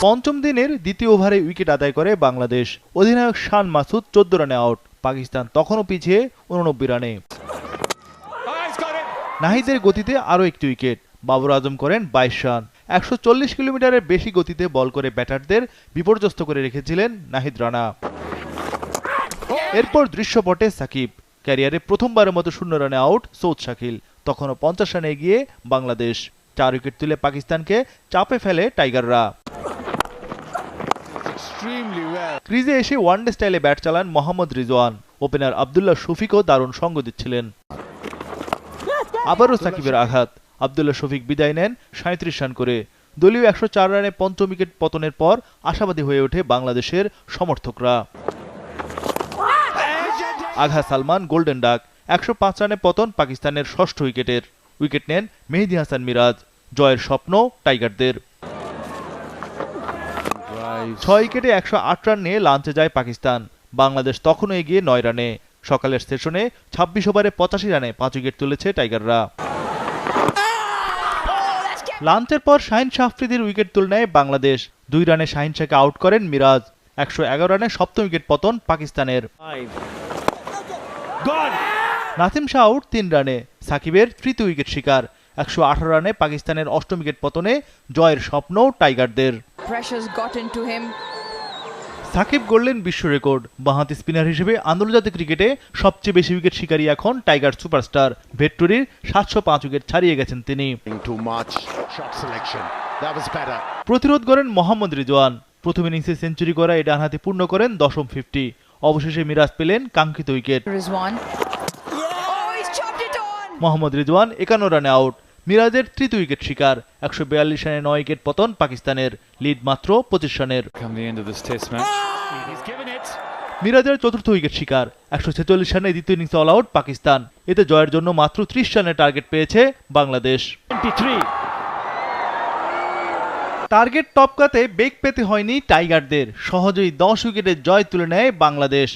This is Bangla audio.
পঞ্চম দিনের দ্বিতীয় ওভারে উইকেট আদায় করে বাংলাদেশ। অধিনায়ক শান মাসুদ 14 রানে আউট। পাকিস্তান তখনও পিছিয়ে 89 রানে। নাহিদের গতিতে আরও একটি উইকেট। বাবর আজম করেন 22 রান। 140 কিলোমিটারের বেশি গতিতে বল করে ব্যাটারদের বিপর্যস্ত করে রেখেছিলেন নাহিদ রানা। এরপর দৃশ্যপটে সাকিব। ক্যারিয়ারে প্রথমবারের মতো 0 রানে আউট সৌদ শাকিল। তখনও 50 রানে এগিয়ে বাংলাদেশ। 4 উইকেট তুলে পাকিস্তানকে চাপে ফেলে টাইগাররা। ক্রিজে এসে ওয়ানডে স্টাইলে ব্যাট চালান মোহাম্মদ রিজওয়ান। ওপেনার আব্দুল্লাহ শফিকও দারুণ সঙ্গ দিচ্ছিলেন। আবারও সাকিবের আঘাত। আব্দুল্লাহ শফিক বিদায় নেন 37 রান করে। দলীয় 104 রানে পঞ্চম উইকেট পতনের পর আশাবাদী হয়ে ওঠে বাংলাদেশের সমর্থকরা। আঘা সালমান গোল্ডেন ডাক। 105 রানে পতন পাকিস্তানের ষষ্ঠ উইকেটের। উইকেট নেন মেহেদী হাসান মিরাজ। জয়ের স্বপ্ন টাইগারদের। 6 উইকেটে 108 রান নিয়ে লাঞ্চে যায় পাকিস্তান। বাংলাদেশ তখনও এগিয়ে 9 রানে। সকালের সেশনে 26 ওভারে 85 রানে 5 উইকেট তুলেছে টাইগাররা। লাঞ্চের পর শাহিন শাহ আফ্রিদির উইকেট তুলে নেয় বাংলাদেশ। 2 রানে শাহিন শাহকে আউট করেন মিরাজ। 111 রানে সপ্তম উইকেট পতন পাকিস্তানের। নাসিম শাহ আউট 3 রানে। সাকিবের তৃতীয় উইকেট শিকার। 118 রানে পাকিস্তানের অষ্টম উইকেট পতনে জয়ের স্বপ্ন টাইগারদের। সাকিব গড়লেন বিশ্ব রেকর্ড। বাঁহাতি স্পিনার হিসেবে আন্তর্জাতিক ক্রিকেটে সবচেয়ে বেশি উইকেট শিকারী এখন টাইগার সুপারস্টার। ভেট্টুরির 705 উইকেট ছাড়িয়ে গেছেন তিনি। প্রতিরোধ করেন মোহাম্মদ রিজওয়ান। প্রথম ইনিংসে সেঞ্চুরি করা এই ডানহাতি পূর্ণ করেন দশম 50। অবশেষে মিরাজ পেলেন কাঙ্ক্ষিত উইকেট। মোহাম্মদ রিজওয়ান 51 রানে আউট। মিরাজের তৃতীয় উইকেট শিকার। 142 রানে 9 উইকেট পতন পাকিস্তানের। লিড মাত্র 25 রানের। মিরাজের চতুর্থ উইকেট শিকার। 146 রানে দ্বিতীয় ইনিংসে অল আউট পাকিস্তান। এতে জয়ের জন্য মাত্র 30 রানের টার্গেট পেয়েছে বাংলাদেশ। টার্গেট টপকাতে বেগ পেতে হয়নি টাইগারদের। সহজেই 10 উইকেটের জয় তুলে নেয় বাংলাদেশ।